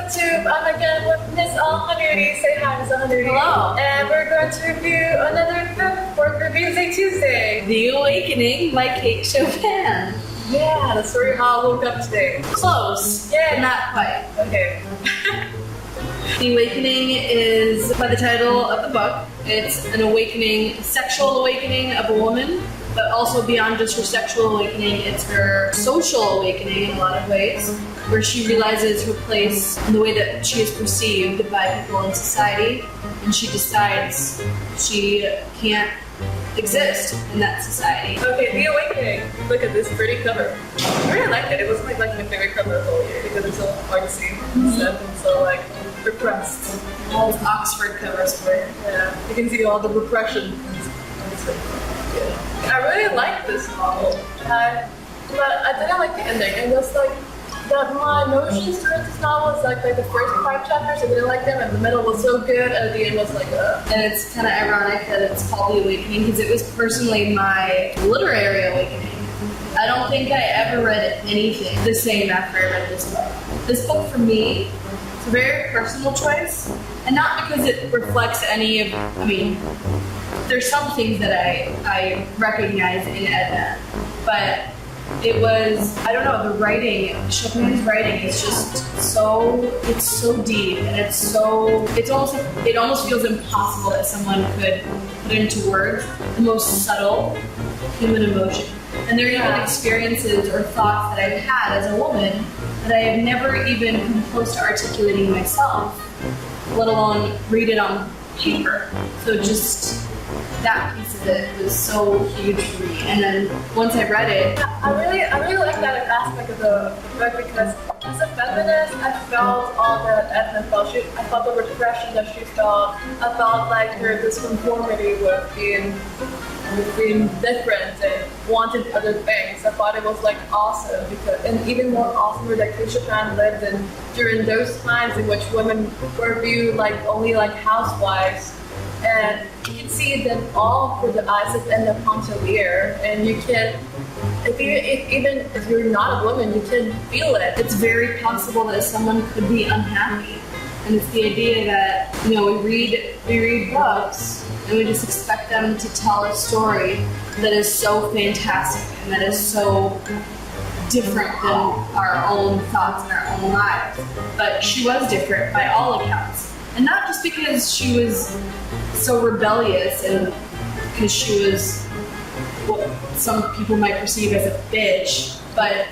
YouTube. I'm again with Miss Al-Hanuri. Say hi, Miss Al-Hanuri. Hello. And we're going to review another book for Reviewsday Tuesday. The Awakening by Chopin. Yeah, the story of how I woke up today. Close, Yeah. but not quite. Okay. The Awakening is by the title of the book. It's an awakening, sexual awakening of a woman, but also beyond just her sexual awakening, it's her social awakening in a lot of ways, where she realizes her place in the way that she is perceived by people in society, and she decides she can't exist in that society. Okay, The Awakening. Look at this pretty cover. I really liked it. It was like my favorite cover of the whole year because it's so artsy and stuff and so like repressed. All those Oxford covers for it. Yeah, you can see all the repression. Yeah. I really liked this novel, but I didn't like the ending. It was like that my emotions towards this novel was like the first 5 chapters I didn't like them, and the middle was so good, and at the end was like And it's kind of ironic that it's called The Awakening because it was personally my literary awakening. I don't think I ever read anything the same after I read this book. This book for me, it's a very personal choice, and not because it reflects any of, there's some things that I recognize in Edna, but it was, I don't know, the writing, Chopin's writing is just it's so deep, and it almost feels impossible that someone could put into words the most subtle human emotion. And there are even experiences or thoughts that I've had as a woman that I have never even come close to articulating myself, let alone read it on paper. So just that piece of it was so huge for me. And then once I read it, I really like that aspect of the book because as a feminist, I felt all that Edna felt. I felt the repression that she felt. I felt like her disconformity with being different and wanted other things. I thought it was like awesome and even more awesome that Chopin lived in during those times in which women were viewed like only like housewives. And you can see them all through the eyes of Edna Pontellier, and you can, even if you're not a woman, you can feel it. It's very possible that someone could be unhappy, and it's the idea that we read books and we just expect them to tell a story that is so fantastic and that is so different than our own thoughts and our own lives. But she was different by all accounts. And not just because she was so rebellious and because she was what some people might perceive as a bitch, but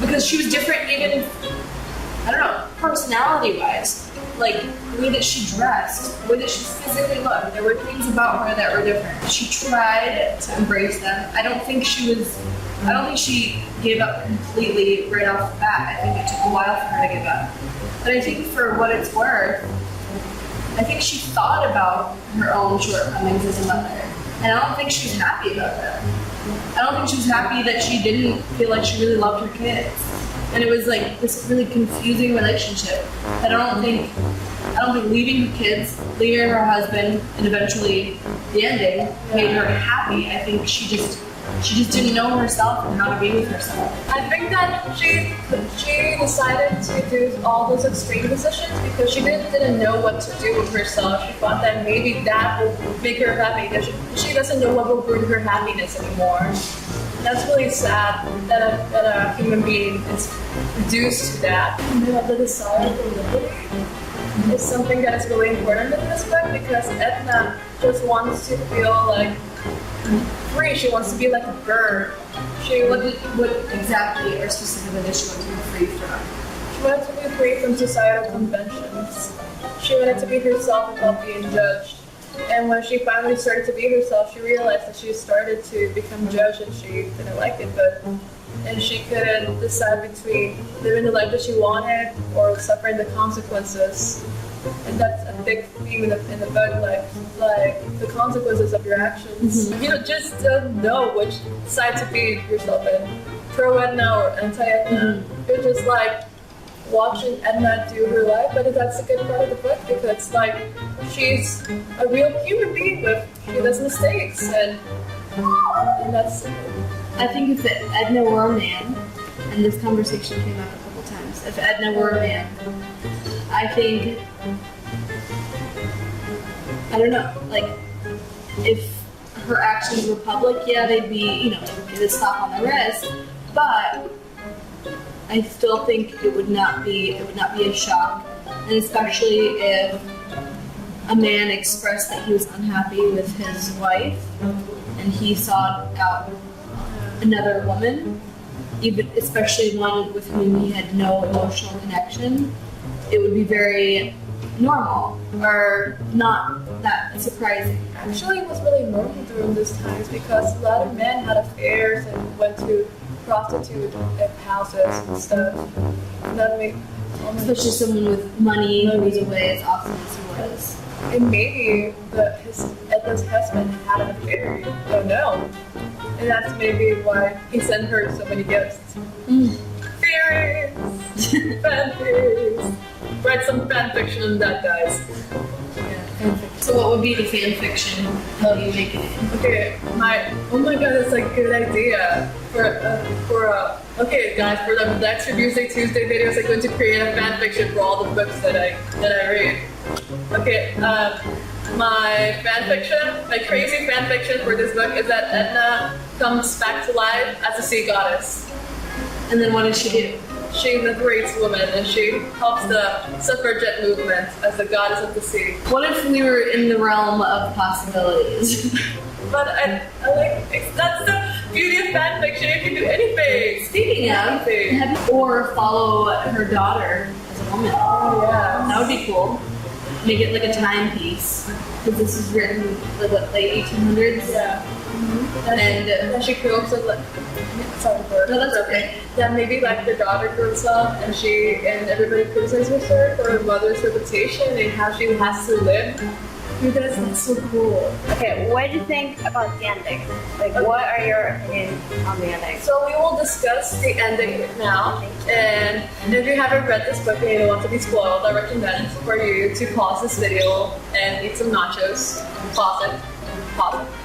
because she was different even, personality-wise. Like, the way that she dressed, the way that she physically looked, there were things about her that were different. She tried to embrace them. I don't think she gave up completely right off the bat. I think it took a while for her to give up. But I think for what it's worth, I think she thought about her own shortcomings as a mother. And I don't think she was happy about that. I don't think she was happy that she didn't feel like she really loved her kids. And it was like this really confusing relationship. And I don't think leaving her kids, leaving her husband, and eventually the ending made her happy. I think she just didn't know herself and how to be with herself. I think that she decided to do all those extreme decisions because she didn't know what to do with herself. She thought that maybe that will make her happy. That she doesn't know what will bring her happiness anymore. And that's really sad that a human being is reduced to that. The desire for liberty is something that is really important in this book because Edna just wants to feel like free. She wants to be like a bird. What exactly or specifically does she want to be free from? She wanted to be free from societal conventions. She wanted to be herself without being judged. And when she finally started to be herself, she realized that she started to become judged and she didn't like it. And she couldn't decide between living the life that she wanted or suffering the consequences. And that's a big theme in the book, like the consequences of your actions. You just don't know which side to be yourself in, pro Edna or anti Edna. You're just like watching Edna do her life, but that's a good part of the book because like she's a real human being, but she does mistakes, and that's. I think if Edna were a man, and this conversation came up a couple times, if Edna were a man. I think, I don't know, like, if her actions were public, yeah, they'd be, get a slap on the wrist, but I still think it would not be a shock, and especially if a man expressed that he was unhappy with his wife, and he sought out another woman, even especially one with whom he had no emotional connection, it would be very normal or not that surprising. Actually, it was really normal during those times because a lot of men had affairs and went to prostitute houses and stuff. And that made Especially someone with money who was away as often as he was. and maybe Edna's husband had an affair. I don't know. And that's maybe why he sent her so many gifts. Theories! Fan theories! Write some fan fiction on that, guys. So what would be the fan fiction? How do you make it in? Okay, oh my god, that's a good idea. Okay guys, for the next Reviewsday Tuesday videos, I'm going to create a fan fiction for all the books that I read. Okay, my fan fiction, my crazy fan fiction for this book is that Edna comes back to life as a sea goddess. And then what does she do? She liberates women and she helps the suffragette movement as the goddess of the sea. What if we were in the realm of possibilities? But I like, that's the beauty of fan fiction, you can do anything. Speaking of, or follow her daughter as a woman. Oh yeah. That would be cool. Make it like a timepiece. Because this is written like what, late 1800s? Yeah. And she grows up like, sorry for No, that's okay. Yeah, maybe like the daughter grows up and everybody criticizes her for her mother's reputation and how she has to live. Because that's so cool. Okay, what do you think about the ending? Like, what are your opinions on the ending? So we will discuss the ending now. And if you haven't read this book and you don't want to be spoiled, I recommend for you to pause this video and eat some nachos. Pause it.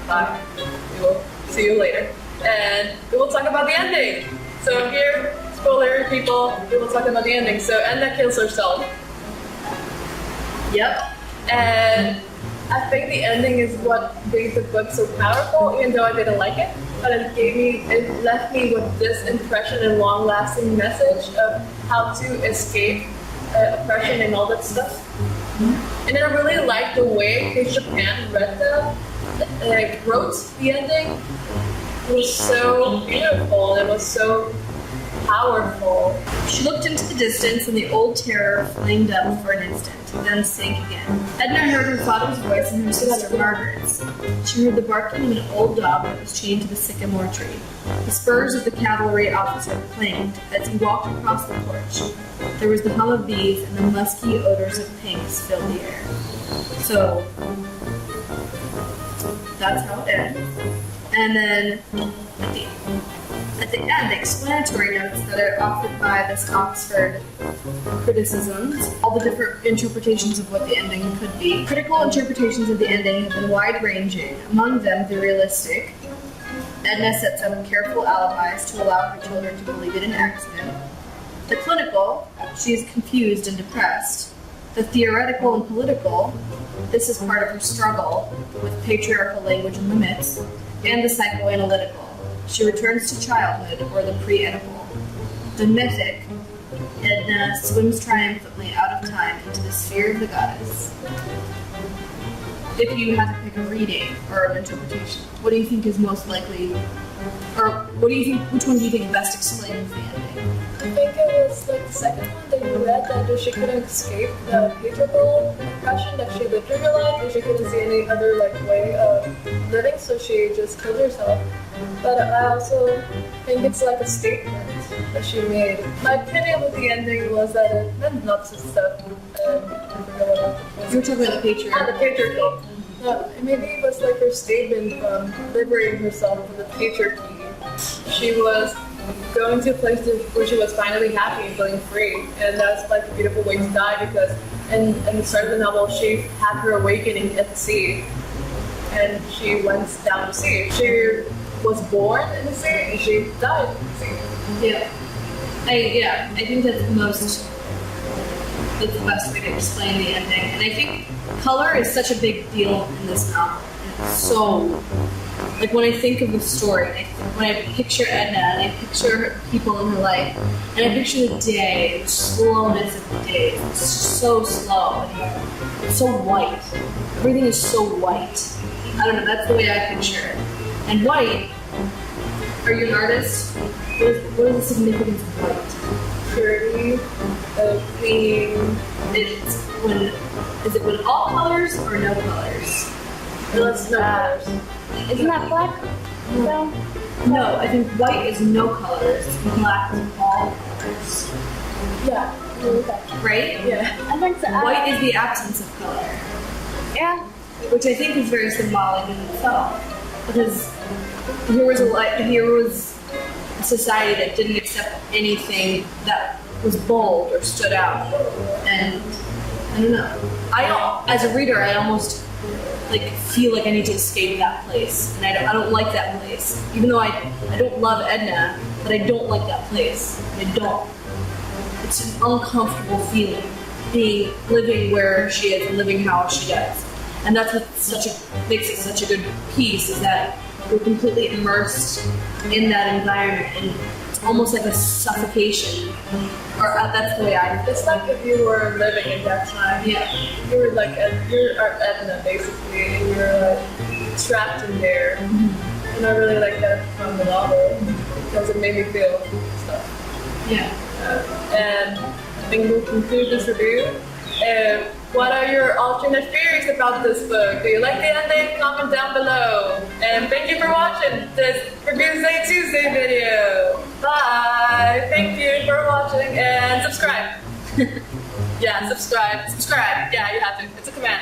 Bye. We will see you later. And we will talk about the ending. So here, spoiler people, we will talk about the ending. So Edna kills herself. Yep. And I think the ending is what made the book so powerful, even though I didn't like it. But it left me with this impression and long-lasting message of how to escape oppression and all that stuff. And I really liked the way Chopin wrote the ending. It was so beautiful. It was so powerful. She looked into the distance and the old terror flamed up for an instant, then sank again. Edna heard her father's voice and her sister Margaret's. She heard the barking of an old dog that was chained to the sycamore tree. The spurs of the cavalry officer clanged as he walked across the porch. There was the hum of bees and the musky odors of pinks filled the air. So, that's how it ends. And then, at the end, the explanatory notes that are offered by this Oxford criticisms, all the different interpretations of what the ending could be. Critical interpretations of the ending have been wide-ranging, among them the realistic. Edna sets up careful alibis to allow her children to believe it an accident. The clinical, she is confused and depressed. The theoretical and political, this is part of her struggle with patriarchal language and limits. And the psychoanalytical, she returns to childhood or the pre-Oedipal. The mythic, Edna swims triumphantly out of time into the sphere of the goddess. If you had to pick a reading or an interpretation, what do you think is most likely, or which one do you think best explains the ending? I think it was like the second one that you read, that she couldn't escape the patriarchal oppression, that she lived her life and she couldn't see any other way of living, so she just killed herself. But I also think it's like a statement that she made. My opinion with the ending was that it meant lots of stuff. I forgot what it was. You were talking about the patriarch. The patriarchy. Maybe it was like her statement from liberating herself from the patriarchy. She was going to a place where she was finally happy and feeling free, and that's like a beautiful way to die, because in the start of the novel she had her awakening at the sea, and she went down the sea. She was born in the sea and she died in the sea. Yeah. I think that's the best way to explain the ending. And I think color is such a big deal in this novel. So, like when I think of the story, when I picture Edna and I picture people in her life, and I picture the day, the slowness of the day, it's just so slow, and it's so white. Everything is so white. I don't know, that's the way I picture it. And white, are you an artist? What is the significance of white? Purity, of being. Is it when all colors or no colors? Let's no colors. Isn't that black? No. No, I think white is no colors, black is all colors. Yeah. Right? Yeah. I think so. White is the absence of color, Yeah. which I think is very symbolic in itself. Because here was a society that didn't accept anything that was bold or stood out. And I don't know. As a reader, I almost like feel like I need to escape that place, and I don't like that place. Even though I don't love Edna, but I don't like that place. I don't. It's an uncomfortable feeling, living where she is and living how she does, and that's what makes it such a good piece. Is that we're completely immersed in that environment, and it's almost like a suffocation. Or that's the way I feel. It's like if you were living in that time. Yeah. You were like you're Edna basically, and you're like trapped in there. Mm-hmm. And I really like that from the novel because it made me feel stuff. Yeah. And I think we'll conclude this review. What are your alternate theories about this book? Do you like the ending? Comment down below. And thank you for watching this Reviewsday Tuesday video. Bye. Thank you for watching and subscribe. Yeah, subscribe. Subscribe. Yeah, you have to. It's a command.